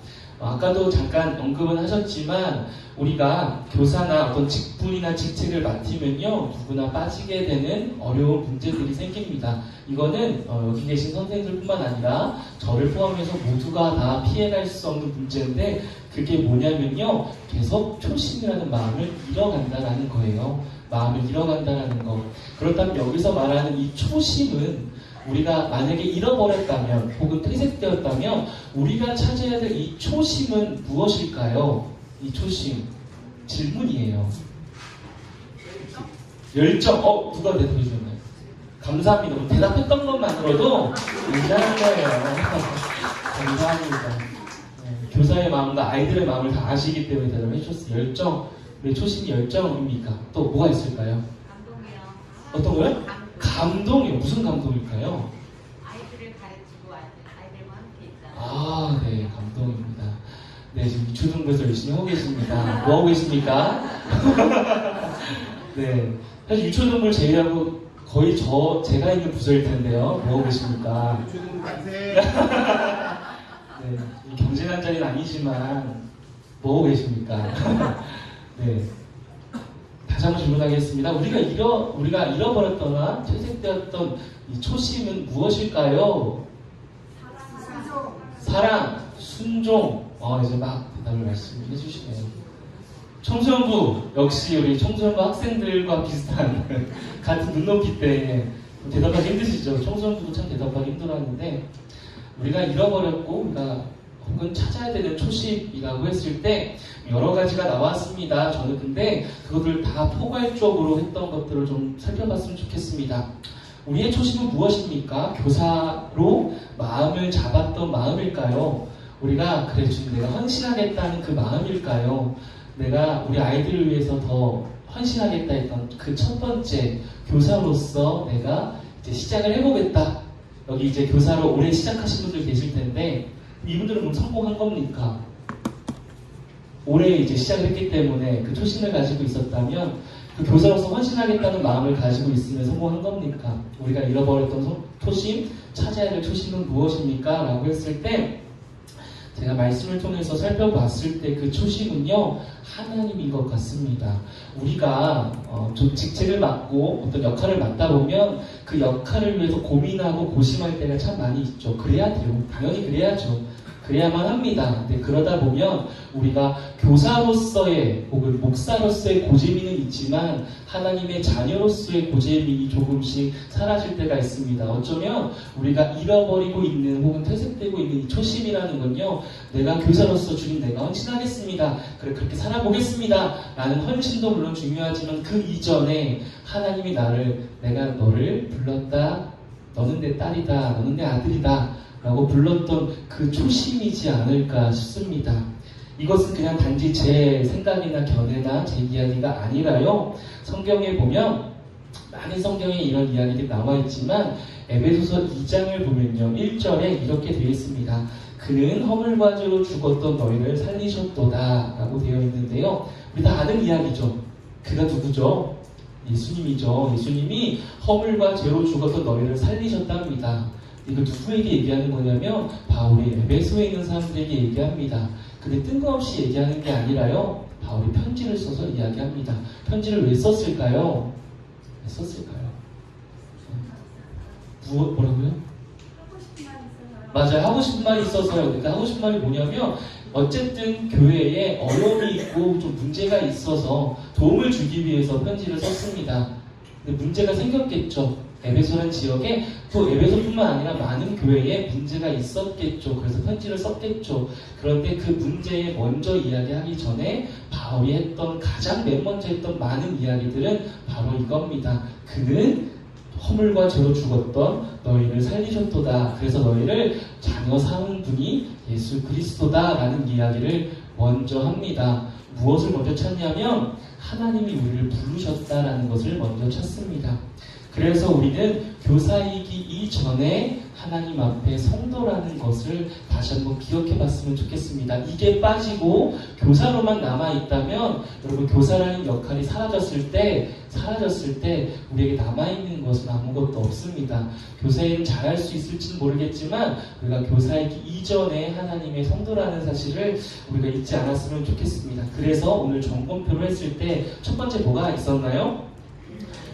아까도 잠깐 언급은 하셨지만 우리가 교사나 어떤 직분이나 직책을 맡으면요 누구나 빠지게 되는 어려운 문제들이 생깁니다. 이거는 여기 계신 선생님들뿐만 아니라 저를 포함해서 모두가 다 피해갈 수 없는 문제인데 그게 뭐냐면요 계속 초심이라는 마음을 잃어간다라는 거예요. 마음을 잃어간다라는 거. 그렇다면 여기서 말하는 이 초심은 우리가 만약에 잃어버렸다면 혹은 퇴색되었다면 우리가 찾아야 될 이 초심은 무엇일까요? 이 초심 질문이에요. 열정. 누가 대답해 주셨나요? 감사합니다. 대답했던 것만으로도 굉장한 거예요. 감사합니다. 교사의 마음과 아이들의 마음을 다 아시기 때문에 대답해 주셨어요. 열정. 우리 초심이 열정입니까? 또 뭐가 있을까요? 감동이요. 어떤 거요? 감동이요. 무슨 감동일까요? 아이들을 가르치고 아이들과 함께 있다. 네, 감동입니다. 네, 지금 유초등부에서 열심히 하고 계십니다. 뭐 하고 계십니까? 네, 사실 유초등부를 제외하고 거의 제가 있는 부서일 텐데요. 뭐 하고 계십니까? 유초등부 만세! 네, 경진한 자리는 아니지만 뭐 하고 계십니까? 네. 다시 한번 질문하겠습니다. 우리가 잃어버렸거나 퇴색되었던 이 초심은 무엇일까요? 사랑, 순종. 이제 막 대답을 말씀해 주시네요. 청소년부, 역시 우리 청소년부 학생들과 비슷한 같은 눈높이 때 대답하기 힘드시죠? 청소년부도 참 대답하기 힘들었는데 우리가 잃어버렸고 우리가 혹은 찾아야 되는 초심이라고 했을 때 여러 가지가 나왔습니다. 저는 근데 그것들 다 포괄적으로 했던 것들을 좀 살펴봤으면 좋겠습니다. 우리의 초심은 무엇입니까? 교사로 마음을 잡았던 마음일까요? 우리가 그래 주님 내가 헌신하겠다는 그 마음일까요? 내가 우리 아이들을 위해서 더 헌신하겠다 했던 그 첫 번째 교사로서 내가 이제 시작을 해보겠다. 여기 이제 교사로 올해 시작하신 분들 계실 텐데 이분들은 그럼 성공한 겁니까? 올해 이제 시작을 했기 때문에 그 초심을 가지고 있었다면 그 교사로서 헌신하겠다는 마음을 가지고 있으면 성공한 겁니까? 우리가 잃어버렸던 초심, 찾아야 될 초심은 무엇입니까? 라고 했을 때 제가 말씀을 통해서 살펴봤을 때 그 초심은요, 하나님인 것 같습니다. 우리가 좀 직책을 맡고 어떤 역할을 맡다 보면 그 역할을 위해서 고민하고 고심할 때가 참 많이 있죠. 그래야 돼요. 당연히 그래야죠. 그래야만 합니다. 근데 그러다 보면 우리가 교사로서의 혹은 목사로서의 고재미는 있지만 하나님의 자녀로서의 고재미 조금씩 사라질 때가 있습니다. 어쩌면 우리가 잃어버리고 있는 혹은 퇴색되고 있는 이 초심이라는 건요, 내가 교사로서 주님 내가 헌신하겠습니다. 그래 그렇게 살아보겠습니다. 라는 헌신도 물론 중요하지만 그 이전에 하나님이 내가 너를 불렀다. 너는 내 딸이다. 너는 내 아들이다. 라고 불렀던 그 초심이지 않을까 싶습니다. 이것은 그냥 단지 제 생각이나 견해나 제 이야기가 아니라요. 성경에 보면 많은 성경에 이런 이야기들이 나와 있지만 에베소서 2장을 보면요. 1절에 이렇게 되어 있습니다. 그는 허물과 죄로 죽었던 너희를 살리셨도다 라고 되어 있는데요. 우리 다 아는 이야기죠. 그가 누구죠? 예수님이죠. 예수님이 허물과 죄로 죽었던 너희를 살리셨답니다. 이거 누구에게 얘기하는 거냐면 바울이 에베소에 있는 사람들에게 얘기합니다. 근데 뜬금없이 얘기하는 게 아니라요. 바울이 편지를 써서 이야기합니다. 편지를 왜 썼을까요? 왜 썼을까요? 뭐라고요? 맞아요. 하고 싶은 말이 있어서요. 그러니까 하고 싶은 말이 뭐냐면 어쨌든 교회에 어려움이 있고 좀 문제가 있어서 도움을 주기 위해서 편지를 썼습니다. 근데 문제가 생겼겠죠. 에베소라는 지역에 또 에베소뿐만 아니라 많은 교회에 문제가 있었겠죠. 그래서 편지를 썼겠죠. 그런데 그 문제에 먼저 이야기하기 전에 바울이 했던 가장 맨 먼저 했던 많은 이야기들은 바로 이겁니다. 그는 허물과 죄로 죽었던 너희를 살리셨도다. 그래서 너희를 자녀 삼은 분이 예수 그리스도다라는 이야기를 먼저 합니다. 무엇을 먼저 찾냐면 하나님이 우리를 부르셨다라는 것을 먼저 찾습니다. 그래서 우리는 교사이기 이전에 하나님 앞에 성도라는 것을 다시 한번 기억해 봤으면 좋겠습니다. 이게 빠지고 교사로만 남아있다면 여러분 교사라는 역할이 사라졌을 때 우리에게 남아있는 것은 아무것도 없습니다. 교사 일을 잘할 수 있을지는 모르겠지만 우리가 교사이기 이전에 하나님의 성도라는 사실을 우리가 잊지 않았으면 좋겠습니다. 그래서 오늘 점검표를 했을 때 첫 번째 뭐가 있었나요?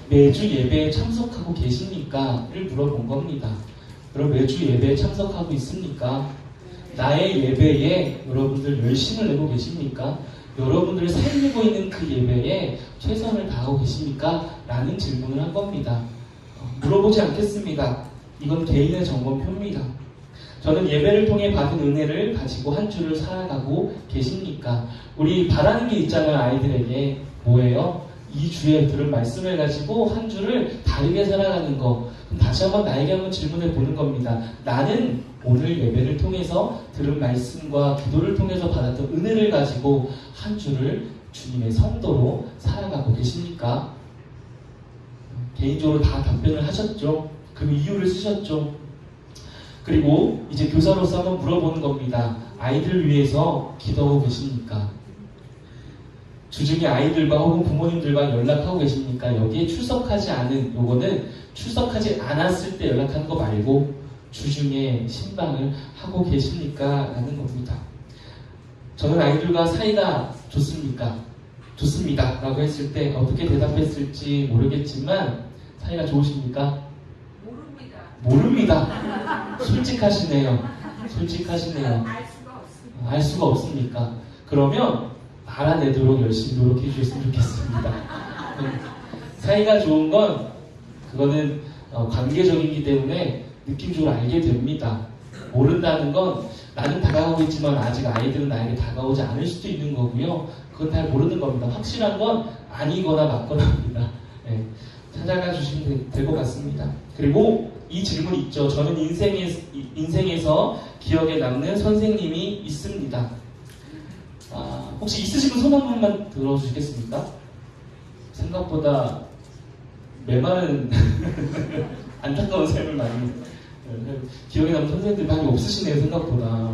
매주 예배에 참석하고 계십니까? 를 물어본 겁니다. 여러분 매주 예배에 참석하고 있습니까? 나의 예배에 여러분들 열심을 내고 계십니까? 여러분들이 살리고 있는 그 예배에 최선을 다하고 계십니까? 라는 질문을 한 겁니다. 물어보지 않겠습니다. 이건 개인의 점검표입니다. 저는 예배를 통해 받은 은혜를 가지고 한 주를 살아가고 계십니까? 우리 바라는 게 있잖아요. 아이들에게. 뭐예요? 이 주에 들은 말씀을 가지고 한 주를 다르게 살아가는 거. 그럼 다시 한번 나에게 한번 질문해 보는 겁니다. 나는 오늘 예배를 통해서 들은 말씀과 기도를 통해서 받았던 은혜를 가지고 한 주를 주님의 성도로 살아가고 계십니까? 개인적으로 다 답변을 하셨죠? 그 이유를 쓰셨죠? 그리고 이제 교사로서 한번 물어보는 겁니다. 아이들을 위해서 기도하고 계십니까? 주중에 아이들과 혹은 부모님들과 연락하고 계십니까? 여기에 출석하지 않은, 요거는 출석하지 않았을 때 연락하는 거 말고 주중에 신방을 하고 계십니까? 라는 겁니다. 저는 아이들과 사이가 좋습니까? 좋습니다. 라고 했을 때 어떻게 대답했을지 모르겠지만 사이가 좋으십니까? 모릅니다. 솔직하시네요. 알 수가 없습니까? 그러면 알아내도록 열심히 노력해 주셨으면 좋겠습니다. 사이가 좋은 건 그거는 관계적이기 때문에 느낌적으로 알게 됩니다. 모른다는 건 나는 다가가고 있지만 아직 아이들은 나에게 다가오지 않을 수도 있는 거고요. 그건 잘 모르는 겁니다. 확실한 건 아니거나 맞거나입니다. 네, 찾아가 주시면 될 것 같습니다. 그리고 이 질문 있죠. 저는 인생에서 기억에 남는 선생님이 있습니다. 혹시 있으시면 손 한 번만 들어주시겠습니까? 생각보다 메마른 안타까운 삶을 많이 기억에 남는 선생님들이 많이 없으시네요. 생각보다.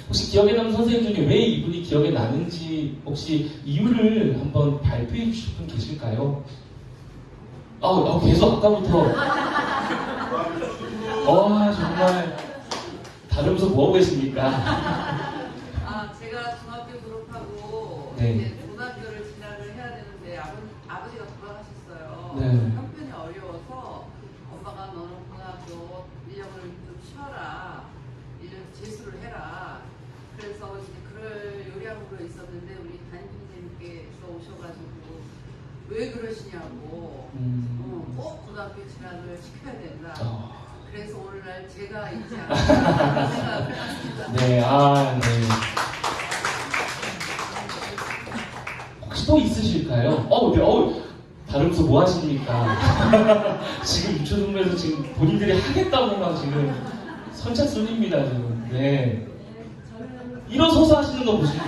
혹시 기억에 남는 선생님 중에 왜 이분이 기억에 나는지 혹시 이유를 한번 발표해 주실 분 계실까요? 계속 아까부터 정말 다른 부서 뭐 하고 계십니까? 제가 중학교 졸업하고 네. 이제 고등학교를 진학을 해야 되는데 아버지가 돌아가셨어요. 네. 형편이 어려워서 엄마가 너는 고등학교 1년을 좀 쉬어라. 1년 재수를 해라. 그래서 이제 그럴 요량으로 있었는데 우리 담임선생님께서 오셔가지고 왜 그러시냐고 꼭 고등학교 진학을 시켜야 된다. 그래서 오늘날 제가 있지 않을까 생각을 했습니다. 네, 네. 혹시 또 있으실까요? 네, 다른 부서 뭐 하십니까? 지금 유초동부에서 지금 본인들이 하겠다고 막 지금 선착순입니다, 지금. 네. 일어서서 하시는 거 보시고.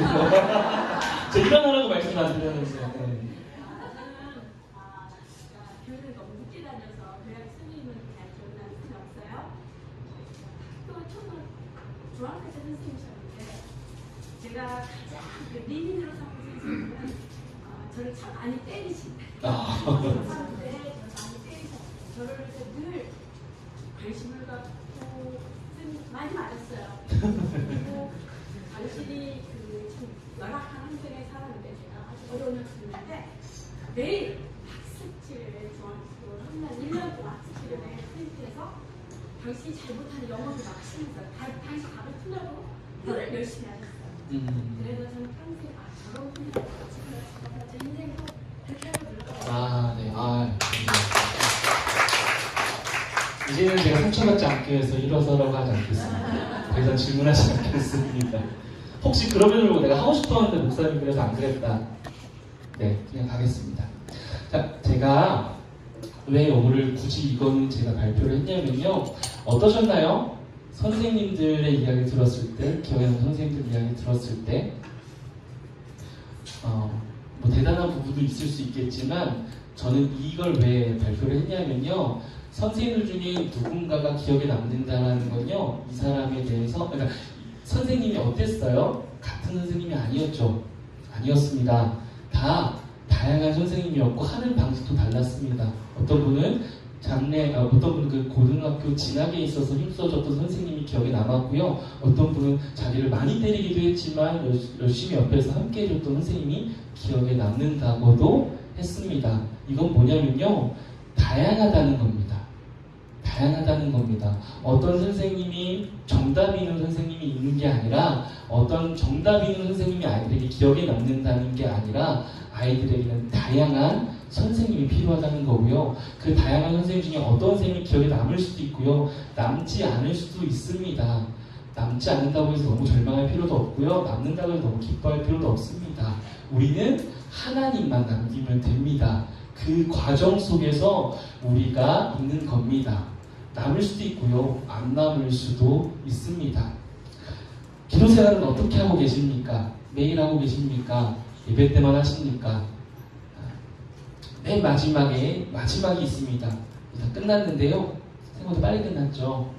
저 일어나라고 말씀 안 드렸는데. 네. 교회를 너무 늦게 다녀서 교회 스님은 잘 기억나는 분이 없어요. 또 처음은 중학교 때 선생님이셨는데 제가 가장 리민으로 삼은 선생님은 저를 참 많이 때리신다. 저를 많이 때리셨어요. 저를 늘 관심을 갖고 많이 맞았어요. 그리고 당신이 참 열악한 환경에 살았는데 제가 아주 어려운 학생인데 매일 학습지를 중학교 3년 1년 동안 학습지를 매일 프린트해서 당신이 잘못하는 영어를 막 치면서 당신 답을 틀려도 늘 열심히 하셨어요. 그래서 저는 평생 저런 분이 제 인생도 그렇게 하고 늘어요. 네. 이제는 제가 상처받지 않기 위해서 일어서라고 하지 않겠습니다. 더 이상 질문하지 않겠습니다. 혹시 그러면 내가 하고 싶었는데 목사님 그래서 안 그랬다. 네, 그냥 가겠습니다. 자, 제가 왜 오늘 굳이 이건 제가 발표를 했냐면요. 어떠셨나요? 선생님들의 이야기 들었을 때, 기억에 남는 선생님들 이야기 들었을 때, 뭐 대단한 부분도 있을 수 있겠지만, 저는 이걸 왜 발표를 했냐면요. 선생님들 중에 누군가가 기억에 남는다는 건요, 이 사람에 대해서, 그러니까 선생님이 어땠어요? 같은 선생님이 아니었죠. 아니었습니다. 다 다양한 선생님이었고 하는 방식도 달랐습니다. 어떤 분은 어떤 분은 그 고등학교 진학에 있어서 힘써줬던 선생님이 기억에 남았고요. 어떤 분은 자기를 많이 때리기도 했지만 열심히 옆에서 함께 해줬던 선생님이 기억에 남는다고도 했습니다. 이건 뭐냐면요. 다양하다는 겁니다. 다양하다는 겁니다. 어떤 선생님이 정답이 있는 선생님이 있는 게 아니라 어떤 정답이 있는 선생님이 아이들에게 기억에 남는다는 게 아니라 아이들에게는 다양한 선생님이 필요하다는 거고요. 그 다양한 선생님 중에 어떤 선생님이 기억에 남을 수도 있고요. 남지 않을 수도 있습니다. 남지 않는다고 해서 너무 절망할 필요도 없고요. 남는다고 해서 너무 기뻐할 필요도 없습니다. 우리는 하나님만 남기면 됩니다. 그 과정 속에서 우리가 있는 겁니다. 남을 수도 있고요. 안 남을 수도 있습니다. 기도 생활은 어떻게 하고 계십니까? 매일 하고 계십니까? 예배 때만 하십니까? 맨 마지막이 있습니다. 다 끝났는데요. 생각보다 빨리 끝났죠.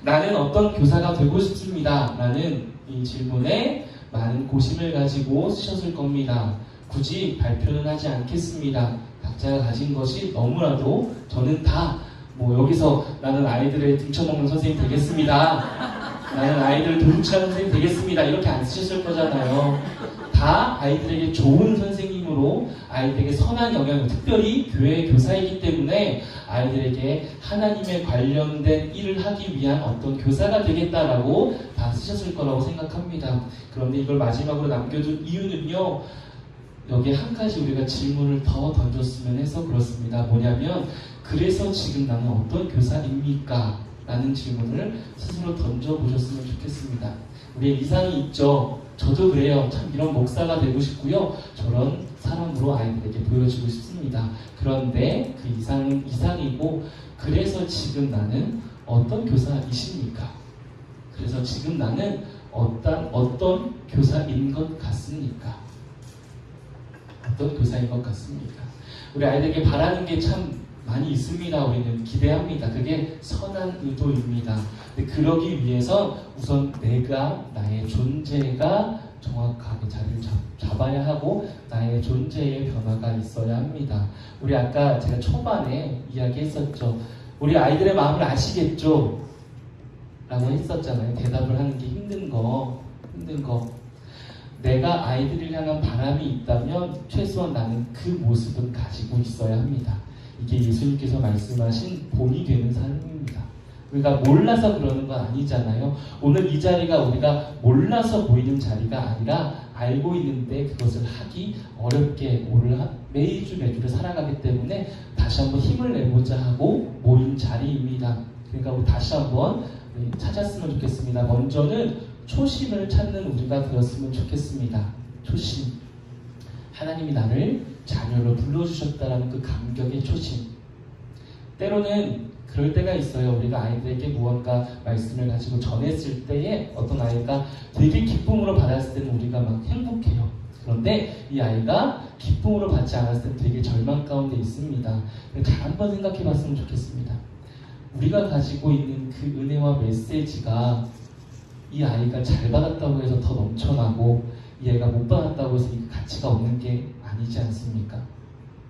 나는 어떤 교사가 되고 싶습니다. 라는 이 질문에 많은 고심을 가지고 쓰셨을 겁니다. 굳이 발표는 하지 않겠습니다. 각자가 가진 것이 너무나도 저는 다 여기서 나는 아이들을 등쳐먹는 선생님 되겠습니다. 나는 아이들을 도둑질하는 선생님 되겠습니다. 이렇게 안 쓰셨을 거잖아요. 다 아이들에게 좋은 선생님으로 아이들에게 선한 영향을, 특별히 교회 교사이기 때문에 아이들에게 하나님에 관련된 일을 하기 위한 어떤 교사가 되겠다라고 다 쓰셨을 거라고 생각합니다. 그런데 이걸 마지막으로 남겨둔 이유는요. 여기에 한 가지 우리가 질문을 더 던졌으면 해서 그렇습니다. 뭐냐면 그래서 지금 나는 어떤 교사입니까? 라는 질문을 스스로 던져보셨으면 좋겠습니다. 우리의 이상이 있죠. 저도 그래요. 참 이런 목사가 되고 싶고요. 저런 사람으로 아이들에게 보여주고 싶습니다. 그런데 그 이상은 이상이고 그래서 지금 나는 어떤 교사이십니까? 그래서 지금 나는 어떤 교사인 것 같습니까? 어떤 교사인 것 같습니까? 우리 아이들에게 바라는 게 참 많이 있습니다. 우리는 기대합니다. 그게 선한 의도입니다. 근데 그러기 위해서 우선 나의 존재가 정확하게 자리를 잡아야 하고 나의 존재의 변화가 있어야 합니다. 우리 아까 제가 초반에 이야기했었죠. 우리 아이들의 마음을 아시겠죠? 라고 했었잖아요. 대답을 하는 게 힘든 거. 내가 아이들을 향한 바람이 있다면 최소한 나는 그 모습은 가지고 있어야 합니다. 이게 예수님께서 말씀하신 본이 되는 삶입니다. 우리가 몰라서 그러는 건 아니잖아요. 오늘 이 자리가 우리가 몰라서 모이는 자리가 아니라 알고 있는데 그것을 하기 어렵게 오늘 매주를 살아가기 때문에 다시 한번 힘을 내보자 하고 모인 자리입니다. 그러니까 우리 다시 한번 찾았으면 좋겠습니다. 먼저는 초심을 찾는 우리가 되었으면 좋겠습니다. 초심. 하나님이 나를 자녀로 불러주셨다라는 그 감격의 초심. 때로는 그럴 때가 있어요. 우리가 아이들에게 무언가 말씀을 가지고 전했을 때에 어떤 아이가 되게 기쁨으로 받았을 때는 우리가 막 행복해요. 그런데 이 아이가 기쁨으로 받지 않았을 때는 되게 절망 가운데 있습니다. 잘 한번 생각해 봤으면 좋겠습니다. 우리가 가지고 있는 그 은혜와 메시지가 이 아이가 잘 받았다고 해서 더 넘쳐나고 이 아이가 못 받았다고 해서 이 가치가 없는 게 아니지 않습니까?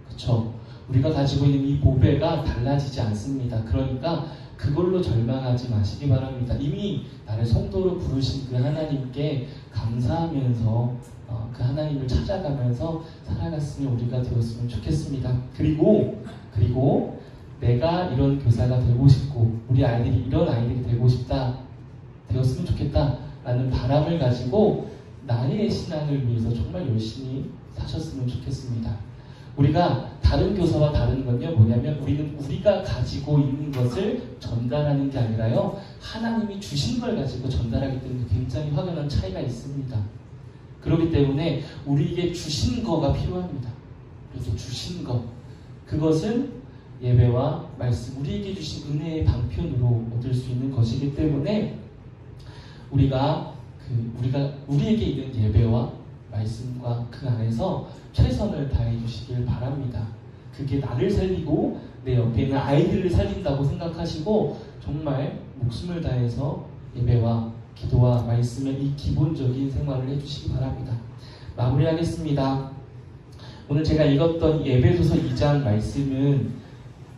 그렇죠? 우리가 가지고 있는 이 보배가 달라지지 않습니다. 그러니까 그걸로 절망하지 마시기 바랍니다. 이미 나를 성도로 부르신 그 하나님께 감사하면서 그 하나님을 찾아가면서 살아갔으면 우리가 되었으면 좋겠습니다. 그리고 내가 이런 교사가 되고 싶고 우리 아이들이 이런 아이들이 되었으면 좋겠다라는 바람을 가지고 나의 신앙을 위해서 정말 열심히 사셨으면 좋겠습니다. 우리가 다른 교사와 다른 건요 뭐냐면 우리는 우리가 가지고 있는 것을 전달하는 게 아니라요 하나님이 주신 걸 가지고 전달하기 때문에 굉장히 확연한 차이가 있습니다. 그렇기 때문에 우리에게 주신 거가 필요합니다. 그래서 주신 거 그것은 예배와 말씀 우리에게 주신 은혜의 방편으로 얻을 수 있는 것이기 때문에 우리가 우리에게 있는 예배와 말씀과 그 안에서 최선을 다해 주시길 바랍니다. 그게 나를 살리고 내 옆에 있는 아이들을 살린다고 생각하시고 정말 목숨을 다해서 예배와 기도와 말씀의 이 기본적인 생활을 해주시기 바랍니다. 마무리하겠습니다. 오늘 제가 읽었던 에베소서 2장 말씀은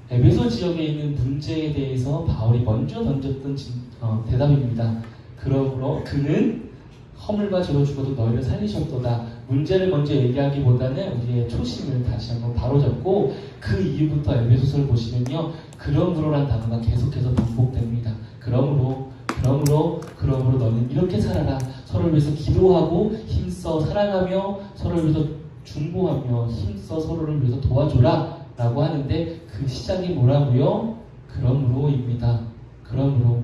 에베소 지역에 있는 문제에 대해서 바울이 먼저 던졌던 대답입니다. 그러므로 그는 허물과 죄로 죽어도 너희를 살리셨도다. 문제를 먼저 얘기하기보다는 우리의 초심을 다시 한번 바로잡고 그 이후부터 에베소서를 보시면요. 그러므로란 단어가 계속해서 반복됩니다. 그러므로 너는 이렇게 살아라. 서로를 위해서 기도하고 힘써 사랑하며 서로를 위해서 중보하며 힘써 서로를 위해서 도와줘라 라고 하는데 그 시작이 뭐라고요? 그러므로입니다. 그러므로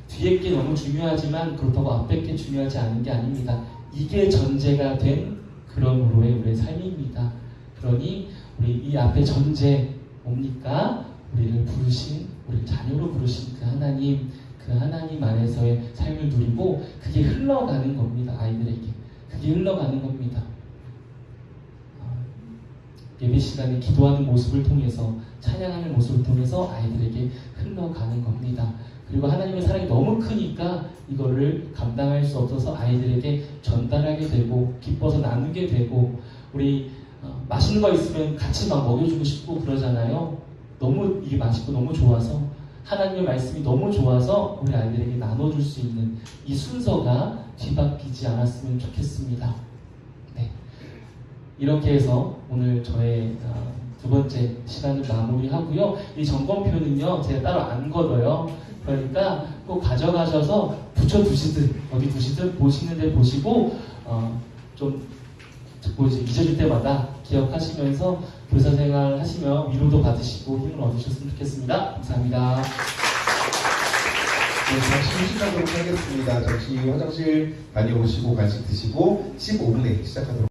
뒤에 게 너무 중요하지만 그렇다고 앞에 게 중요하지 않은 게 아닙니다. 이게 전제가 된 그러므로의 우리의 삶입니다. 그러니 우리 이 앞에 전제 뭡니까? 우리를 부르신 우리 자녀로 부르신 그 하나님 안에서의 삶을 누리고 그게 흘러가는 겁니다. 아이들에게 그게 흘러가는 겁니다. 예배 시간에 기도하는 모습을 통해서 찬양하는 모습을 통해서 아이들에게 흘러가는 겁니다. 그리고 하나님의 사랑이 너무 크니까 이거를 감당할 수 없어서 아이들에게 전달하게 되고 기뻐서 나누게 되고 우리 맛있는 거 있으면 같이 막 먹여주고 싶고 그러잖아요. 너무 이게 맛있고 너무 좋아서 하나님의 말씀이 너무 좋아서 우리 아이들에게 나눠줄 수 있는 이 순서가 뒤바뀌지 않았으면 좋겠습니다. 네. 이렇게 해서 오늘 저의 두 번째 시간을 마무리하고요. 이 점검표는요 제가 따로 안 걷어요. 그러니까 꼭 가져가셔서 붙여두시든 어디 두시든 보시는 데 보시고 좀 잊어질 때마다 기억하시면서 교사생활 하시며 위로도 받으시고 힘을 얻으셨으면 좋겠습니다. 감사합니다. 네, 잠시 휴식하도록 하겠습니다. 잠시 화장실 다녀오시고 간식 드시고 15분에 시작하도록